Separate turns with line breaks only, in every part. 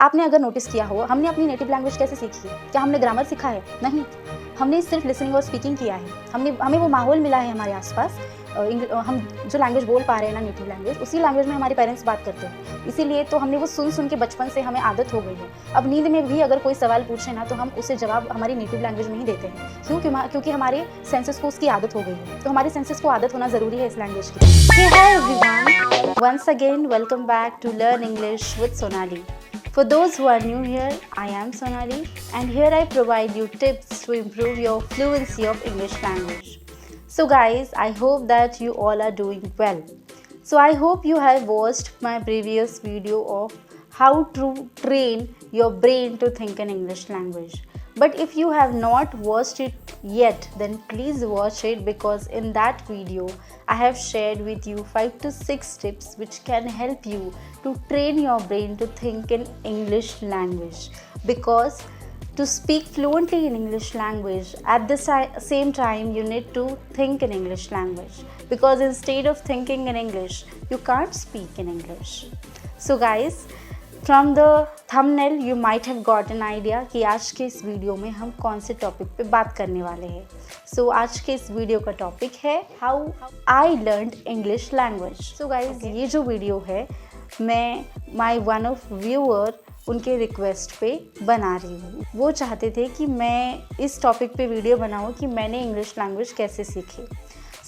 आपने अगर नोटिस किया हो, हमने अपनी नेटिव लैंग्वेज कैसे सीखी है? क्या हमने ग्रामर सीखा है? नहीं, हमने सिर्फ लिसनिंग और स्पीकिंग किया है। हमें वो माहौल मिला है हमारे आसपास। हम जो लैंग्वेज बोल पा रहे हैं ना, नेटिव लैंग्वेज, उसी लैंग्वेज में हमारे पेरेंट्स बात करते हैं। इसीलिए तो हमने वो सुन के बचपन से हमें आदत हो गई है। अब नींद में भी अगर कोई सवाल पूछे ना, तो हम उसे जवाब हमारी नेटिव लैंग्वेज में ही देते हैं। क्योंकि हमारे सेंसेस को उसकी आदत हो गई है। तो हमारे सेंसेस को आदत होना ज़रूरी है इस लैंग्वेज की। Hey, hi everyone! Once again, welcome back to Learn English with Sonali. For those who are new here, I am Sonali, and here I provide you tips to improve your fluency of English language. So guys, I hope that you all are doing well. So I hope you have watched my previous video of how to train your brain to think in English language. But if you have not watched it yet, then please watch it, because in that video I have shared with you 5 to 6 tips which can help you to train your brain to think in English language. Because to speak fluently in English language, at the same time you need to think in English language, because instead of thinking in English, you can't speak in English. So guys, from the thumbnail you might have got an idea कि आज के इस video में हम कौन से topic पे बात करने वाले हैं। सो आज के इस वीडियो का टॉपिक है how I learned English language. So guys, ये जो वीडियो है मैं माई वन ऑफ व्यूअर उनके रिक्वेस्ट पे बना रही हूँ। वो चाहते थे कि मैं इस टॉपिक पे वीडियो बनाऊँ कि मैंने इंग्लिश लैंग्वेज कैसे सीखी।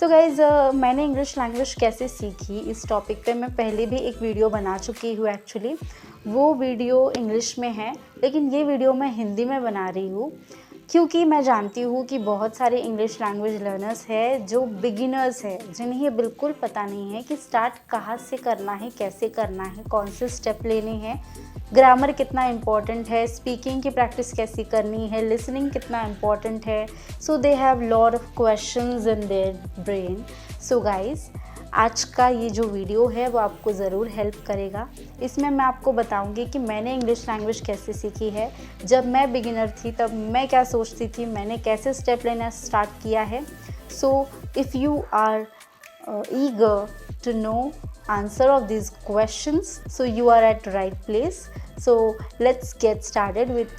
सो गाइज़, मैंने इंग्लिश लैंग्वेज कैसे सीखी, इस टॉपिक पे मैं पहले भी एक वीडियो बना चुकी हूँ। एक्चुअली वो वीडियो इंग्लिश में है, लेकिन ये वीडियो मैं हिंदी में बना रही हूँ, क्योंकि मैं जानती हूँ कि बहुत सारे इंग्लिश लैंग्वेज लर्नर्स हैं जो बिगिनर्स हैं, जिन्हें बिल्कुल पता नहीं है कि स्टार्ट कहाँ से करना है, कैसे करना है, कौन से स्टेप लेने हैं, ग्रामर कितना इम्पॉर्टेंट है, स्पीकिंग की प्रैक्टिस कैसी करनी है, लिसनिंग कितना इम्पॉर्टेंट है। So they have lot of questions in their brain. So guys, आज का ये जो वीडियो है वो आपको ज़रूर हेल्प करेगा। इसमें मैं आपको बताऊंगी कि मैंने इंग्लिश लैंग्वेज कैसे सीखी है, जब मैं बिगिनर थी तब मैं क्या सोचती थी, मैंने कैसे स्टेप लेना स्टार्ट किया है। So if you are eager to know answer of these questions, so you are at right place. So let's get started with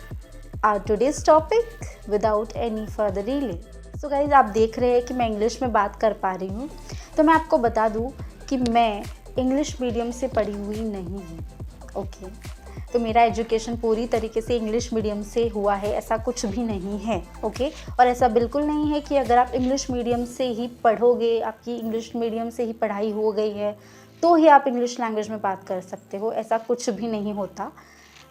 our today's topic without any further delay. So guys, आप देख रहे हैं कि मैं English में बात कर पा रही हूँ। तो मैं आपको बता दूँ कि मैं इंग्लिश मीडियम से पढ़ी हुई नहीं हूँ। ओके, तो मेरा एजुकेशन पूरी तरीके से इंग्लिश मीडियम से हुआ है, ऐसा कुछ भी नहीं है। ओके, और ऐसा बिल्कुल नहीं है कि अगर आप इंग्लिश मीडियम से ही पढ़ोगे, आपकी इंग्लिश मीडियम से ही पढ़ाई हो गई है, तो ही आप इंग्लिश लैंग्वेज में बात कर सकते हो। ऐसा कुछ भी नहीं होता।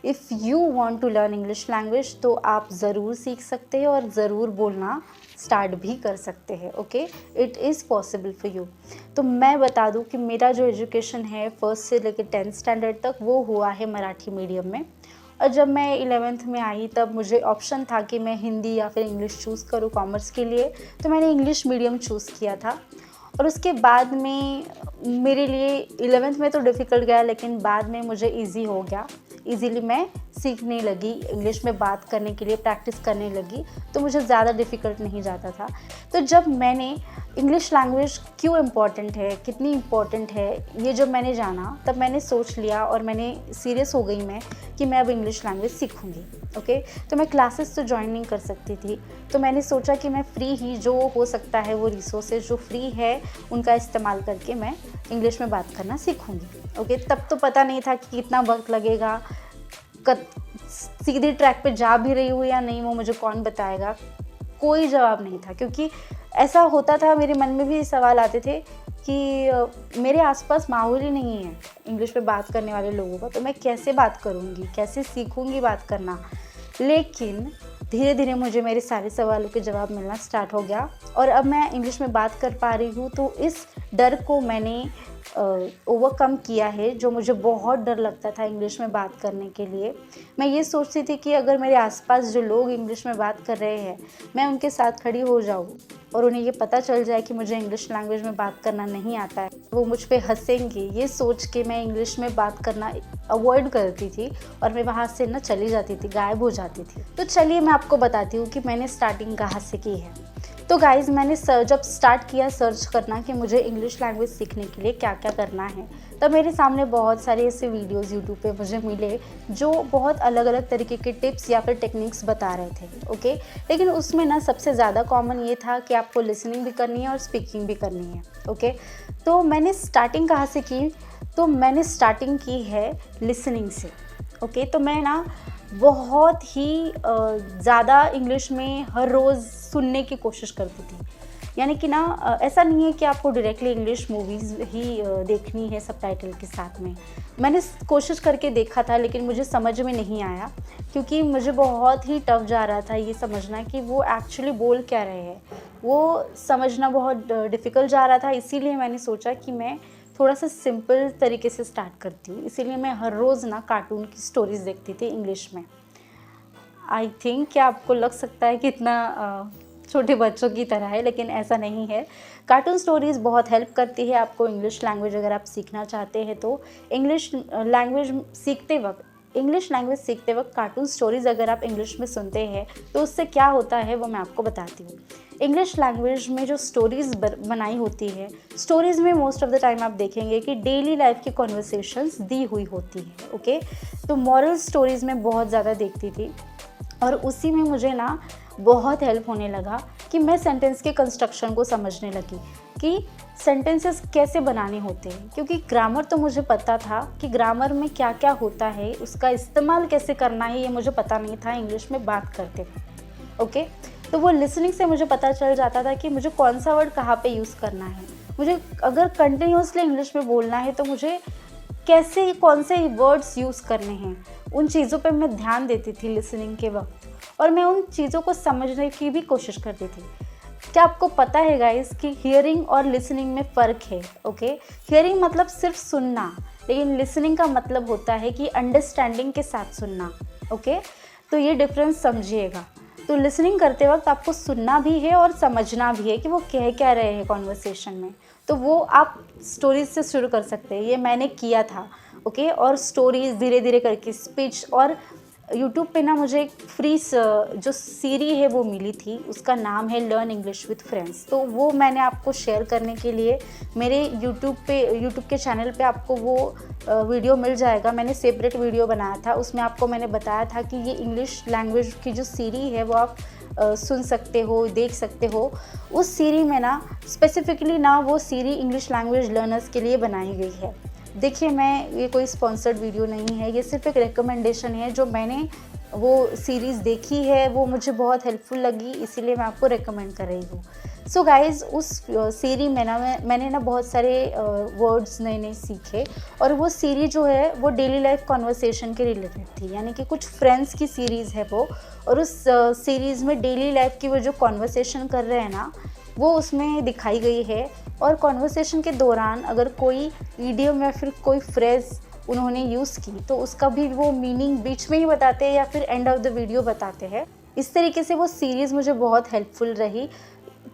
If you want to learn English language, तो आप ज़रूर सीख सकते हैं और ज़रूर बोलना स्टार्ट भी कर सकते हैं। Okay, it is possible for you. तो मैं बता दूं कि मेरा जो एजुकेशन है फर्स्ट से लेकर 10th स्टैंडर्ड तक वो हुआ है मराठी मीडियम में। और जब मैं 11th में आई तब मुझे ऑप्शन था कि मैं हिंदी या फिर इंग्लिश चूज़ करूँ कॉमर्स के लिए, तो मैंने इंग्लिश मीडियम चूज़ किया था। और उसके बाद में मेरे लिए 11th में तो डिफ़िकल्ट गया, लेकिन बाद में मुझे ईजी हो गया। ईज़िली मैं सीखने लगी, इंग्लिश में बात करने के लिए प्रैक्टिस करने लगी, तो मुझे ज़्यादा डिफ़िकल्ट नहीं जाता था। तो जब मैंने इंग्लिश लैंग्वेज क्यों इम्पॉर्टेंट है, कितनी इम्पॉर्टेंट है, ये जब मैंने जाना, तब मैंने सोच लिया और मैंने सीरियस हो गई मैं कि मैं अब इंग्लिश लैंग्वेज सीखूंगी। ओके, तो मैं क्लासेस तो ज्वाइन नहीं कर सकती थी, तो मैंने सोचा कि मैं फ्री ही जो हो सकता है वो रिसोर्सेज जो फ्री है उनका इस्तेमाल करके मैं इंग्लिश में बात करना सीखूंगी। ओके, तब तो पता नहीं था कि कितना वक्त लगेगा, सीधे ट्रैक पे जा भी रही हूँ या नहीं वो मुझे कौन बताएगा, कोई जवाब नहीं था। क्योंकि ऐसा होता था, मेरे मन में भी सवाल आते थे कि मेरे आसपास माहौल ही नहीं है इंग्लिश में बात करने वाले लोगों का, तो मैं कैसे बात करूँगी, कैसे सीखूँगी बात करना। लेकिन धीरे धीरे मुझे मेरे सारे सवालों के जवाब मिलना स्टार्ट हो गया और अब मैं इंग्लिश में बात कर पा रही हूँ। तो इस डर को मैंने ओवरकम किया है, जो मुझे बहुत डर लगता था इंग्लिश में बात करने के लिए। मैं ये सोचती थी कि अगर मेरे आसपास जो लोग इंग्लिश में बात कर रहे हैं, मैं उनके साथ खड़ी हो जाऊँ और उन्हें ये पता चल जाए कि मुझे इंग्लिश लैंग्वेज में बात करना नहीं आता है, वो मुझ पे हंसेंगे। ये सोच के मैं इंग्लिश में बात करना अवॉइड करती थी और मैं वहाँ से ना चली जाती थी, गायब हो जाती थी। तो चलिए मैं आपको बताती हूँ कि मैंने स्टार्टिंग कहाँ से की है। तो गाइज़ मैंने जब स्टार्ट किया सर्च करना कि मुझे इंग्लिश लैंग्वेज सीखने के लिए क्या क्या करना है, तब मेरे सामने बहुत सारे ऐसे वीडियोस यूट्यूब पे मुझे मिले जो बहुत अलग अलग तरीके के टिप्स या फिर टेक्निक्स बता रहे थे। ओके, लेकिन उसमें ना सबसे ज़्यादा कॉमन ये था कि आपको लिसनिंग भी करनी है और स्पीकिंग भी करनी है। ओके, तो मैंने स्टार्टिंग कहाँ से की? तो मैंने स्टार्टिंग की है लिसनिंग से। ओके, तो मैं ना बहुत ही ज़्यादा इंग्लिश में हर रोज़ सुनने की कोशिश करती थी। यानी कि ना ऐसा नहीं है कि आपको डायरेक्टली इंग्लिश मूवीज़ ही देखनी है सबटाइटल के साथ में। मैंने कोशिश करके देखा था, लेकिन मुझे समझ में नहीं आया, क्योंकि मुझे बहुत ही टफ जा रहा था ये समझना कि वो एक्चुअली बोल क्या रहे हैं। वो समझना बहुत डिफ़िकल्ट जा रहा था। इसीलिए मैंने सोचा कि मैं थोड़ा सा सिंपल तरीके से स्टार्ट करती हूँ। इसीलिए मैं हर रोज़ ना कार्टून की स्टोरीज़ देखती थी इंग्लिश में। आई थिंक क्या आपको लग सकता है कि इतना छोटे बच्चों की तरह है, लेकिन ऐसा नहीं है। कार्टून स्टोरीज़ बहुत हेल्प करती है आपको इंग्लिश लैंग्वेज अगर आप सीखना चाहते हैं तो। इंग्लिश लैंग्वेज सीखते वक्त कार्टून स्टोरीज़ अगर आप इंग्लिश में सुनते हैं तो उससे क्या होता है वो मैं आपको बताती हूँ। इंग्लिश लैंग्वेज में जो स्टोरीज़ बनाई होती है, स्टोरीज़ में मोस्ट ऑफ द टाइम आप देखेंगे कि डेली लाइफ की कॉन्वर्सेशंस दी हुई होती है। ओके, तो मॉरल स्टोरीज़ में बहुत ज़्यादा देखती थी और उसी में मुझे ना बहुत हेल्प होने लगा कि मैं सेंटेंस के कंस्ट्रक्शन को समझने लगी कि सेंटेंसेस कैसे बनाने होते हैं। क्योंकि ग्रामर तो मुझे पता था कि ग्रामर में क्या क्या होता है, उसका इस्तेमाल कैसे करना है, ये मुझे पता नहीं था इंग्लिश में बात करते वक्त। ओके, तो वो लिसनिंग से मुझे पता चल जाता था कि मुझे कौन सा वर्ड कहाँ पे यूज़ करना है। मुझे अगर कंटिन्यूसली इंग्लिश में बोलना है तो मुझे कैसे कौन से वर्ड्स यूज़ करने हैं, उन चीज़ों पे मैं ध्यान देती थी लिसनिंग के वक्त, और मैं उन चीज़ों को समझने की भी कोशिश करती थी। क्या आपको पता है गाइस कि हियरिंग और लिसनिंग में फ़र्क है? ओके, हियरिंग मतलब सिर्फ सुनना, लेकिन लिसनिंग का मतलब होता है कि अंडरस्टैंडिंग के साथ सुनना। ओके, तो ये डिफरेंस समझिएगा। तो लिसनिंग करते वक्त आपको सुनना भी है और समझना भी है कि वो कह क्या रहे हैं कॉन्वर्सेशन में। तो वो आप स्टोरीज से शुरू कर सकते हैं, ये मैंने किया था। ओके, और स्टोरीज धीरे धीरे करके स्पीच, और यूट्यूब पे ना मुझे एक फ्री जो सीरी है वो मिली थी, उसका नाम है लर्न इंग्लिश विद फ्रेंड्स। तो वो मैंने आपको शेयर करने के लिए मेरे यूट्यूब के चैनल पे आपको वो वीडियो मिल जाएगा। मैंने सेपरेट वीडियो बनाया था, उसमें आपको मैंने बताया था कि ये इंग्लिश लैंग्वेज की जो सीरी है वो आप सुन सकते हो, देख सकते हो। उस सीरी में ना स्पेसिफिकली ना वो सीरी इंग्लिश लैंग्वेज लर्नर्स के लिए बनाई गई है। देखिए, ये कोई स्पॉन्सर्ड वीडियो नहीं है, ये सिर्फ एक रिकमेंडेशन है। जो मैंने वो सीरीज़ देखी है वो मुझे बहुत हेल्पफुल लगी, इसीलिए मैं आपको रिकमेंड कर रही हूँ। सो गाइज़, उस सीरी में ना मैंने ना बहुत सारे वर्ड्स नए नए सीखे, और वो सीरी जो है वो डेली लाइफ कॉन्वर्सेशन के रिलेटेड थी। यानी कि कुछ फ्रेंड्स की सीरीज़ है वो, और उस सीरीज़ में डेली लाइफ की वो जो कॉन्वर्सेशन कर रहे हैं ना, वो उसमें दिखाई गई है। और कॉन्वर्सेशन के दौरान अगर कोई इडियम या फिर कोई फ्रेज़ उन्होंने यूज़ की तो उसका भी वो मीनिंग बीच में ही बताते हैं या फिर एंड ऑफ द वीडियो बताते हैं। इस तरीके से वो सीरीज़ मुझे बहुत हेल्पफुल रही,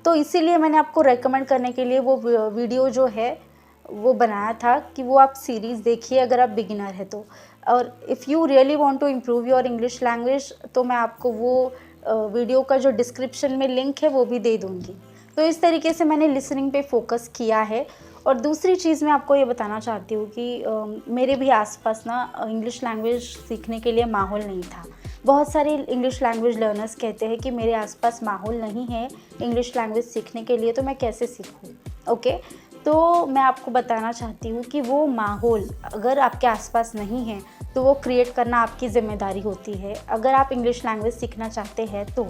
तो इसीलिए मैंने आपको रेकमेंड करने के लिए वो वीडियो जो है वो बनाया था कि वो आप सीरीज़ देखिए अगर आप बिगिनर है तो। और if you really want to improve your English language तो मैं आपको वो वीडियो का जो डिस्क्रिप्शन में लिंक है वो भी दे दूँगी। तो इस तरीके से मैंने लिसनिंग पे फोकस किया है। और दूसरी चीज़ मैं आपको ये बताना चाहती हूँ कि मेरे भी आसपास ना इंग्लिश लैंग्वेज सीखने के लिए माहौल नहीं था। बहुत सारे इंग्लिश लैंग्वेज लर्नर्स कहते हैं कि मेरे आसपास माहौल नहीं है इंग्लिश लैंग्वेज सीखने के लिए, तो मैं कैसे सीखूँ? ओके, तो मैं आपको बताना चाहती हूँ कि वो माहौल अगर आपके आसपास नहीं है तो वो क्रिएट करना आपकी ज़िम्मेदारी होती है। अगर आप इंग्लिश लैंग्वेज सीखना चाहते हैं तो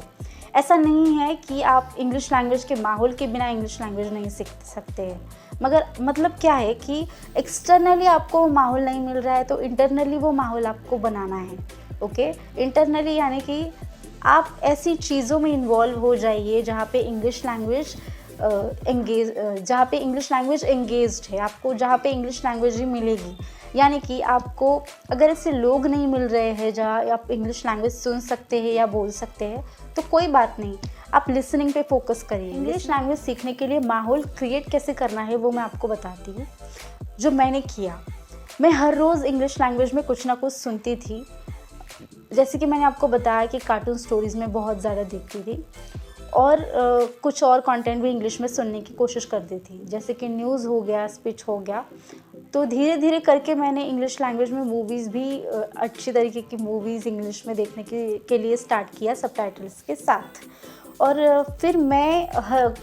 ऐसा नहीं है कि आप इंग्लिश लैंग्वेज के माहौल के बिना इंग्लिश लैंग्वेज नहीं सीख सकते हैं, मगर मतलब क्या है कि एक्सटर्नली आपको माहौल नहीं मिल रहा है तो इंटरनली वो माहौल आपको बनाना है। ओके, इंटरनली यानी कि आप ऐसी चीज़ों में इन्वॉल्व हो जाइए जहाँ पे इंग्लिश लैंग्वेज एंगेज्ड है आपको, जहाँ पे इंग्लिश लैंग्वेज ही मिलेगी। यानी कि आपको अगर ऐसे लोग नहीं मिल रहे हैं जहाँ आप इंग्लिश लैंग्वेज सुन सकते हैं या बोल सकते हैं तो कोई बात नहीं, आप लिसनिंग पे फोकस करिए। इंग्लिश लैंग्वेज सीखने के लिए माहौल क्रिएट कैसे करना है वो मैं आपको बताती हूँ। जो मैंने किया, मैं हर रोज़ इंग्लिश लैंग्वेज में कुछ ना कुछ सुनती थी। जैसे कि मैंने आपको बताया कि कार्टून स्टोरीज़ में बहुत ज़्यादा देखती थी, और कुछ और कंटेंट भी इंग्लिश में सुनने की कोशिश करती थी, जैसे कि न्यूज़ हो गया, स्पीच हो गया। तो धीरे धीरे करके मैंने इंग्लिश लैंग्वेज में मूवीज़ भी अच्छी तरीके की मूवीज़ इंग्लिश में देखने के लिए स्टार्ट किया सबटाइटल्स के साथ। और फिर मैं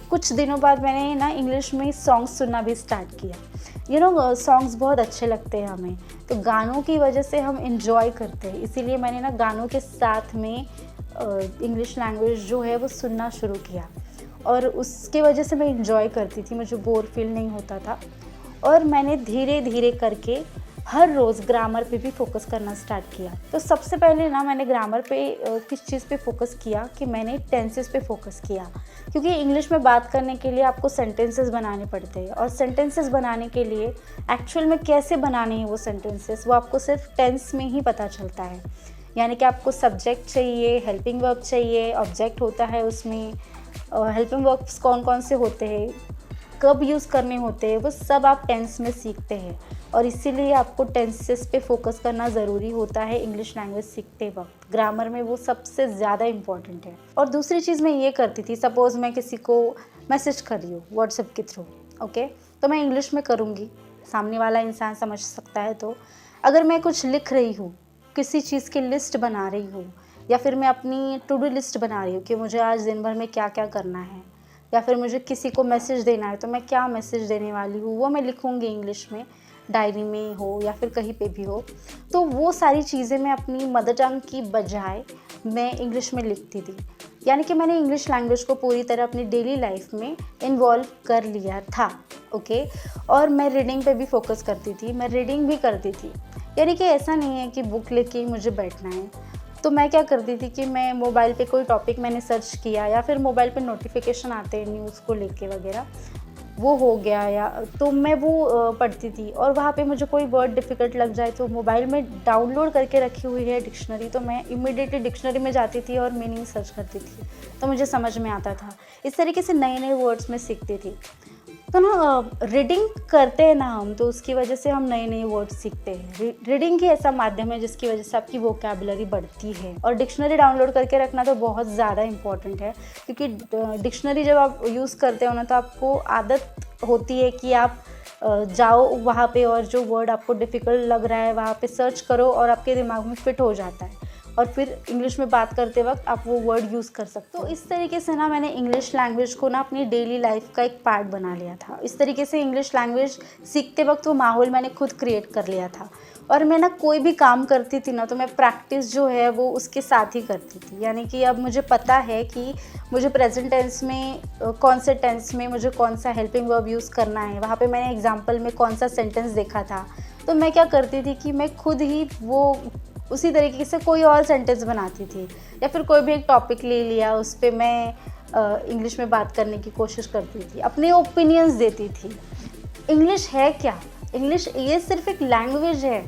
कुछ दिनों बाद मैंने ना इंग्लिश में सॉन्ग्स सुनना भी स्टार्ट किया। सॉन्ग्स बहुत अच्छे लगते हैं हमें, तो गानों की वजह से हम इंजॉय करते हैं, इसीलिए मैंने ना गानों के साथ में इंग्लिश लैंग्वेज जो है वो सुनना शुरू किया, और उसके वजह से मैं इंजॉय करती थी, मुझे बोर फील नहीं होता था। और मैंने धीरे धीरे करके हर रोज़ ग्रामर पे भी फोकस करना स्टार्ट किया। तो सबसे पहले ना मैंने ग्रामर पे किस चीज़ पे फोकस किया कि मैंने टेंसेस पे फोकस किया, क्योंकि इंग्लिश में बात करने के लिए आपको सेंटेंसेस बनाने पड़ते हैं, और सेंटेंसेस बनाने के लिए एक्चुअल में कैसे बनाने हैं वो सेंटेंसेस, वो आपको सिर्फ टेंस में ही पता चलता है। यानी कि आपको सब्जेक्ट चाहिए, हेल्पिंग वर्ब चाहिए, ऑब्जेक्ट होता है उसमें, हेल्पिंग वर्ब्स कौन कौन से होते हैं, कब यूज़ करने होते हैं, वो सब आप टेंस में सीखते हैं, और इसीलिए आपको टेंसेस पे फोकस करना ज़रूरी होता है इंग्लिश लैंग्वेज सीखते वक्त। ग्रामर में वो सबसे ज़्यादा इम्पॉर्टेंट है। और दूसरी चीज़ मैं ये करती थी, सपोज़ मैं किसी को मैसेज कर रही हूँ व्हाट्सएप के थ्रू, ओके, तो मैं इंग्लिश में करूँगी, सामने वाला इंसान समझ सकता है। तो अगर मैं कुछ लिख रही हूँ, किसी चीज़ की लिस्ट बना रही हूँ, या फिर मैं अपनी टू डू लिस्ट बना रही हूँ कि मुझे आज दिन भर में क्या क्या करना है, या फिर मुझे किसी को मैसेज देना है, तो मैं क्या मैसेज देने वाली हूँ वो मैं लिखूँगी इंग्लिश में, डायरी में हो या फिर कहीं पे भी हो। तो वो सारी चीज़ें मैं अपनी मदर टंग की बजाय मैं इंग्लिश में लिखती थी, यानी कि मैंने इंग्लिश लैंग्वेज को पूरी तरह अपनी डेली लाइफ में इन्वॉल्व कर लिया था, ओके। और मैं रीडिंग पे भी फोकस करती थी, मैं रीडिंग भी करती थी, यानी कि ऐसा नहीं है कि बुक लेके ही मुझे बैठना है। तो मैं क्या करती थी कि मैं मोबाइल पे कोई टॉपिक मैंने सर्च किया, या फिर मोबाइल पे नोटिफिकेशन आते हैं न्यूज़ को लेके वगैरह, वो हो गया, या तो मैं वो पढ़ती थी। और वहाँ पे मुझे कोई वर्ड डिफ़िकल्ट लग जाए तो मोबाइल में डाउनलोड करके रखी हुई है डिक्शनरी, तो मैं इमीडिएटली डिक्शनरी में जाती थी और मीनिंग सर्च करती थी, तो मुझे समझ में आता था। इस तरीके से नए नए वर्ड्स में सीखती थी। तो ना रीडिंग करते हैं ना हम, तो उसकी वजह से हम नए नए वर्ड सीखते हैं। रीडिंग ही ऐसा माध्यम है जिसकी वजह से आपकी वोकैबुलरी बढ़ती है। और डिक्शनरी डाउनलोड करके रखना तो बहुत ज़्यादा इम्पॉर्टेंट है, क्योंकि डिक्शनरी जब आप यूज़ करते हो ना, तो आपको आदत होती है कि आप जाओ वहाँ पे और जो वर्ड आपको डिफ़िकल्ट लग रहा है वहाँ पे सर्च करो, और आपके दिमाग में फिट हो जाता है, और फिर इंग्लिश में बात करते वक्त आप वो वर्ड यूज़ कर सकते हो। तो इस तरीके से ना मैंने इंग्लिश लैंग्वेज को ना अपनी डेली लाइफ का एक पार्ट बना लिया था। इस तरीके से इंग्लिश लैंग्वेज सीखते वक्त वो माहौल मैंने खुद क्रिएट कर लिया था। और मैं ना कोई भी काम करती थी ना, तो मैं प्रैक्टिस जो है वो उसके साथ ही करती थी। यानी कि अब मुझे पता है कि मुझे प्रेजेंट टेंस में कौन से टेंस में मुझे कौन सा हेल्पिंग वर्ब यूज़ करना है, वहाँ पे मैंने एग्जांपल में कौन सा सेंटेंस देखा था, तो मैं क्या करती थी कि मैं खुद ही वो उसी तरीके से कोई और सेंटेंस बनाती थी, या फिर कोई भी एक टॉपिक ले लिया, उस पर मैं इंग्लिश में बात करने की कोशिश करती थी, अपने ओपिनियंस देती थी। इंग्लिश है क्या? इंग्लिश ये सिर्फ एक लैंग्वेज है,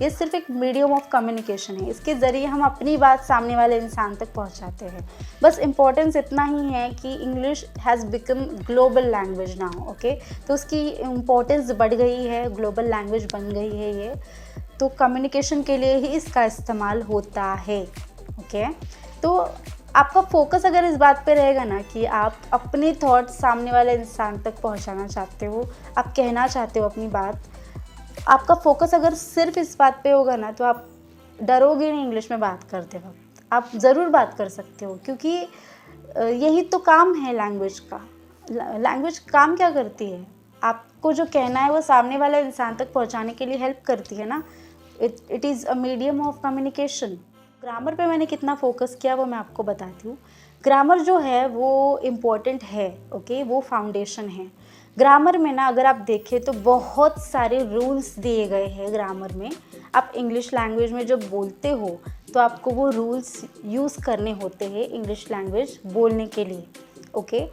ये सिर्फ एक मीडियम ऑफ कम्युनिकेशन है। इसके ज़रिए हम अपनी बात सामने वाले इंसान तक पहुंचाते हैं। बस इम्पोर्टेंस इतना ही है कि English has become global language now, okay. तो उसकी इम्पोर्टेंस बढ़ गई है, ग्लोबल लैंग्वेज बन गई है ये, तो कम्युनिकेशन के लिए ही इसका इस्तेमाल होता है, ओके। तो आपका फोकस अगर इस बात पे रहेगा ना कि आप अपने थॉट्स सामने वाले इंसान तक पहुंचाना चाहते हो, आप कहना चाहते हो अपनी बात, आपका फोकस अगर सिर्फ इस बात पे होगा ना, तो आप डरोगे नहीं इंग्लिश में बात करते वक्त। आप ज़रूर बात कर सकते हो, क्योंकि यही तो काम है लैंग्वेज का। लैंग्वेज काम क्या करती है? आपको जो कहना है वो सामने वाले इंसान तक पहुंचाने के लिए हेल्प करती है ना। It is a medium of communication. Grammar पे मैंने कितना फोकस किया वो मैं आपको बताती हूँ। ग्रामर जो है वो इम्पॉर्टेंट है, ओके, वो फाउंडेशन है। ग्रामर में ना अगर आप देखें तो बहुत सारे रूल्स दिए गए हैं ग्रामर में। आप इंग्लिश लैंग्वेज में जब बोलते हो तो आपको वो रूल्स यूज़ करने होते हैं इंग्लिश लैंग्वेज बोलने के लिए, ओके।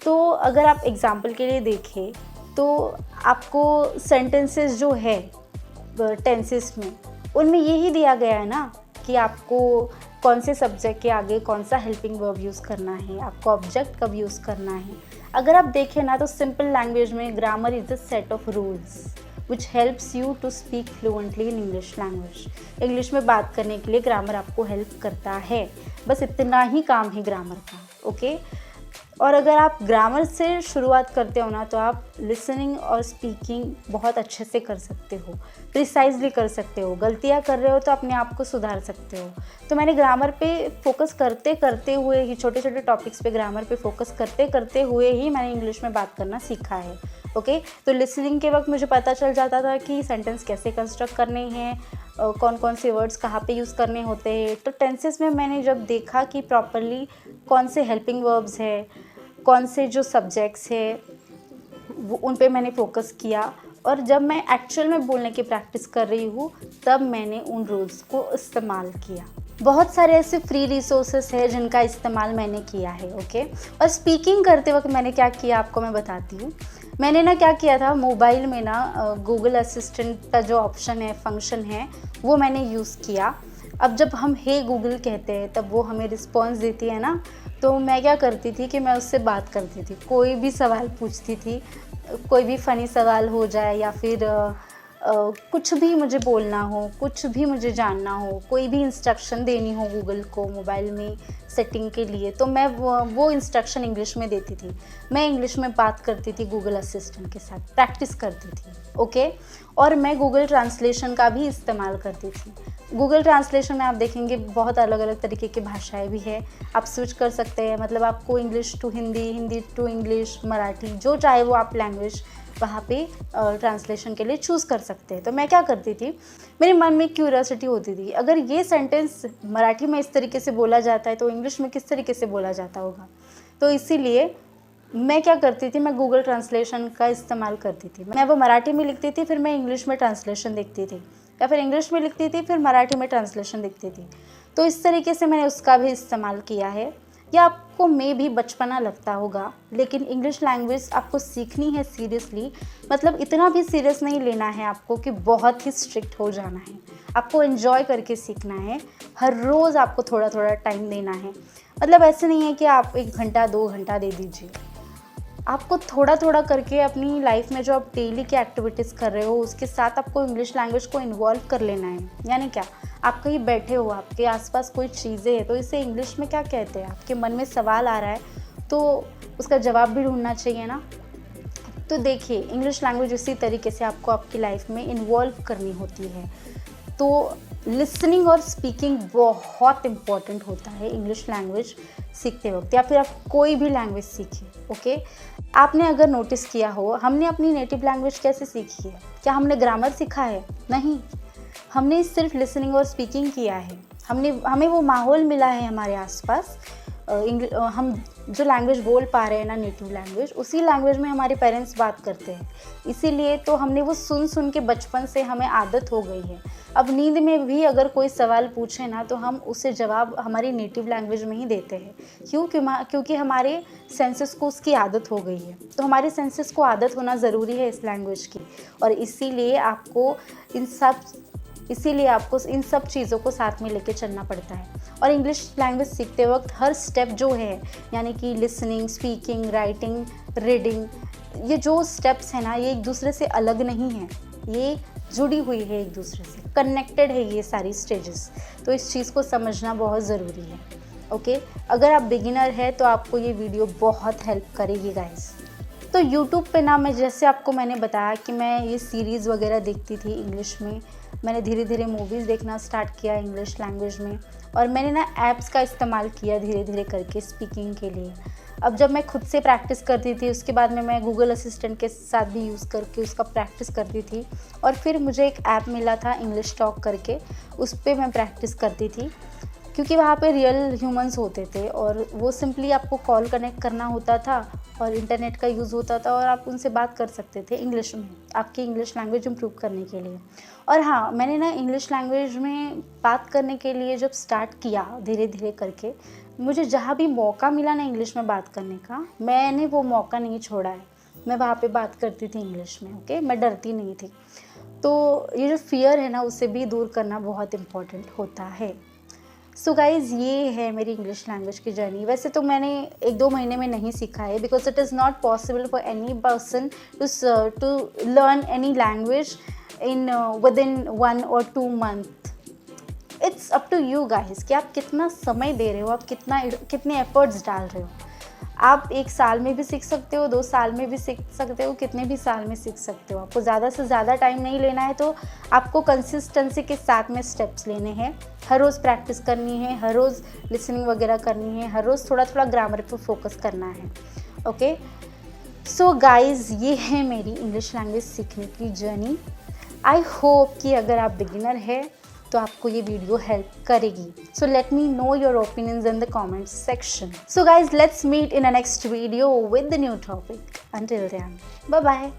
तो अगर आप एग्जांपल के लिए देखें तो आपको सेंटेंसेस जो है टेंसेस में, उनमें यही दिया गया है ना कि आपको कौन से सब्जेक्ट के आगे कौन सा हेल्पिंग वर्ब यूज़ करना है, आपको ऑब्जेक्ट कब यूज़ करना है। अगर आप देखें ना तो सिंपल लैंग्वेज में grammar is a set of rules which helps you to speak fluently in English language. English में बात करने के लिए ग्रामर आपको हेल्प करता है, बस इतना ही काम है ग्रामर का, ओके। और अगर आप ग्रामर से शुरुआत करते हो ना तो आप लिसनिंग और स्पीकिंग बहुत अच्छे से कर सकते हो, प्रिसाइजली कर सकते हो। गलतियाँ कर रहे हो तो अपने आप को सुधार सकते हो। तो मैंने ग्रामर पे फोकस करते करते हुए ही, छोटे छोटे टॉपिक्स पे ग्रामर पे फोकस करते करते हुए ही मैंने इंग्लिश में बात करना सीखा है। ओके, तो लिसनिंग के वक्त मुझे पता चल जाता था कि सेंटेंस कैसे कंस्ट्रक्ट करने हैं, कौन कौन से वर्ड्स कहाँ पे यूज़ करने होते हैं। तो टेंसेस में मैंने जब देखा कि प्रॉपरली कौन से हेल्पिंग वर्ब्स है, कौन से जो सब्जेक्ट्स है, वो उन पे मैंने फोकस किया। और जब मैं एक्चुअल में बोलने की प्रैक्टिस कर रही हूँ तब मैंने उन रूल्स को इस्तेमाल किया। बहुत सारे ऐसे फ्री रिसोर्सेस हैं जिनका इस्तेमाल मैंने किया है। ओके, और स्पीकिंग करते वक्त मैंने क्या किया आपको मैं बताती हूँ। मैंने ना क्या किया था, मोबाइल में ना गूगल असिस्टेंट का जो ऑप्शन है, फंक्शन है, वो मैंने यूज़ किया। अब जब हम हे गूगल कहते हैं तब वो हमें रिस्पॉन्स देती है ना, तो मैं क्या करती थी कि मैं उससे बात करती थी, कोई भी सवाल पूछती थी, कोई भी फ़नी सवाल हो जाए या फिर कुछ भी मुझे बोलना हो, कुछ भी मुझे जानना हो, कोई भी इंस्ट्रक्शन देनी हो गूगल को मोबाइल में सेटिंग के लिए, तो मैं वो इंस्ट्रक्शन इंग्लिश में देती थी। मैं इंग्लिश में बात करती थी गूगल असिस्टेंट के साथ, प्रैक्टिस करती थी। ओके, और मैं गूगल ट्रांसलेशन का भी इस्तेमाल करती थी। गूगल ट्रांसलेशन में आप देखेंगे बहुत अलग अलग तरीके की भाषाएं भी है, आप स्विच कर सकते हैं। मतलब आपको English to Hindi, Hindi to English, Marathi, जो चाहे वो आप लैंग्वेज वहाँ पे ट्रांसलेशन के लिए चूज़ कर सकते हैं। तो मैं क्या करती थी, मेरे मन में क्यूरियोसिटी होती थी, अगर ये सेंटेंस मराठी में इस तरीके से बोला जाता है तो इंग्लिश में किस तरीके से बोला जाता होगा। तो इसीलिए मैं क्या करती थी, मैं गूगल ट्रांसलेशन का इस्तेमाल करती थी। मैं वो मराठी में लिखती थी, फिर मैं इंग्लिश में ट्रांसलेशन देखती थी, या फिर इंग्लिश में लिखती थी, फिर मराठी में ट्रांसलेशन देखती थी। तो इस तरीके से मैंने उसका भी इस्तेमाल किया है। या आपको में भी बचपना लगता होगा, लेकिन इंग्लिश लैंग्वेज आपको सीखनी है सीरियसली, मतलब इतना भी सीरियस नहीं लेना है आपको कि बहुत ही स्ट्रिक्ट हो जाना है। आपको एंजॉय करके सीखना है, हर रोज़ आपको थोड़ा थोड़ा टाइम देना है। मतलब ऐसे नहीं है कि आप 1 घंटा 2 घंटा दे दीजिए, आपको थोड़ा थोड़ा करके अपनी लाइफ में जो आप डेली की एक्टिविटीज़ कर रहे हो उसके साथ आपको इंग्लिश लैंग्वेज को इन्वॉल्व कर लेना है। यानी क्या, आप कहीं बैठे हो, आपके आसपास कोई चीज़ें हैं, तो इसे इंग्लिश में क्या कहते हैं, आपके मन में सवाल आ रहा है तो उसका जवाब भी ढूंढना चाहिए ना। तो देखिए, इंग्लिश लैंग्वेज इसी तरीके से आपको आपकी लाइफ में इन्वॉल्व करनी होती है। तो लिसनिंग और स्पीकिंग बहुत इम्पॉर्टेंट होता है इंग्लिश लैंग्वेज सीखते वक्त, या फिर आप कोई भी लैंग्वेज सीखिए। ओके, आपने अगर नोटिस किया हो, हमने अपनी नेटिव लैंग्वेज कैसे सीखी है? क्या हमने ग्रामर सीखा है? नहीं, हमने सिर्फ लिसनिंग और स्पीकिंग किया है। हमें वो माहौल मिला है हमारे आसपास। हम जो लैंग्वेज बोल पा रहे हैं ना, नेटिव लैंग्वेज, उसी लैंग्वेज में हमारे पेरेंट्स बात करते हैं, इसीलिए तो हमने वो सुन सुन के बचपन से हमें आदत हो गई है। अब नींद में भी अगर कोई सवाल पूछे ना तो हम उसे जवाब हमारी नेटिव लैंग्वेज में ही देते हैं। क्योंकि हमारे सेंसेस को उसकी आदत हो गई है। तो हमारे सेंसेस को आदत होना ज़रूरी है इस लैंग्वेज की, और इसीलिए आपको इन सब चीज़ों को साथ में लेके चलना पड़ता है। और इंग्लिश लैंग्वेज सीखते वक्त हर स्टेप जो है, यानी कि लिसनिंग, स्पीकिंग, राइटिंग, रीडिंग, ये जो स्टेप्स हैं ना, ये एक दूसरे से अलग नहीं है, ये जुड़ी हुई है एक दूसरे से, कनेक्टेड है ये सारी स्टेजेस। तो इस चीज़ को समझना बहुत ज़रूरी है। ओके, अगर आप बिगिनर है तो आपको ये वीडियो बहुत हेल्प करेगी गाइस। तो यूट्यूब पे ना, मैंने बताया कि मैं ये सीरीज़ वगैरह देखती थी इंग्लिश में। मैंने धीरे धीरे मूवीज़ देखना स्टार्ट किया इंग्लिश लैंग्वेज में, और मैंने ना ऐप्स का इस्तेमाल किया धीरे धीरे करके स्पीकिंग के लिए। अब जब मैं खुद से प्रैक्टिस करती थी, उसके बाद में मैं गूगल असिस्टेंट के साथ भी यूज़ करके उसका प्रैक्टिस करती थी। और फिर मुझे एक ऐप मिला था इंग्लिश टॉक करके, उस पर मैं प्रैक्टिस करती थी, क्योंकि वहाँ पे रियल ह्यूमंस होते थे और वो सिंपली आपको कॉल कनेक्ट करना होता था और इंटरनेट का यूज़ होता था, और आप उनसे बात कर सकते थे इंग्लिश में, आपकी इंग्लिश लैंग्वेज इम्प्रूव करने के लिए। और हाँ, मैंने ना इंग्लिश लैंग्वेज में बात करने के लिए जब स्टार्ट किया धीरे धीरे करके, मुझे जहाँ भी मौका मिला ना इंग्लिश में बात करने का, मैंने वो मौका नहीं छोड़ा है। मैं वहाँ पे बात करती थी इंग्लिश में। ओके, मैं डरती नहीं थी। तो ये जो फियर है ना, उसे भी दूर करना बहुत इम्पॉर्टेंट होता है। सो गाइज़, ये है मेरी इंग्लिश लैंग्वेज की जर्नी। वैसे तो मैंने 1-2 महीने में नहीं सीखा है, because it is not possible for any person to learn any language within 1 or 2 month। It's up to you guys कि आप कितना समय दे रहे हो, आप कितने एफर्ट्स डाल रहे हो। आप 1 साल में भी सीख सकते हो, 2 साल में भी सीख सकते हो, कितने भी साल में सीख सकते हो। आपको ज़्यादा से ज़्यादा टाइम नहीं लेना है, तो आपको कंसिस्टेंसी के साथ में स्टेप्स लेने हैं। हर रोज़ प्रैक्टिस करनी है, हर रोज़ लिसनिंग वगैरह करनी है, हर रोज़ थोड़ा थोड़ा ग्रामर पे फोकस करना है। ओके, सो गाइज़, ये है मेरी इंग्लिश लैंग्वेज सीखने की जर्नी। आई होप कि अगर आप बिगिनर है तो आपको ये वीडियो हेल्प करेगी। So let me know your opinions in the comment section. So guys, let's meet in a next video with the new topic. Until then, bye bye.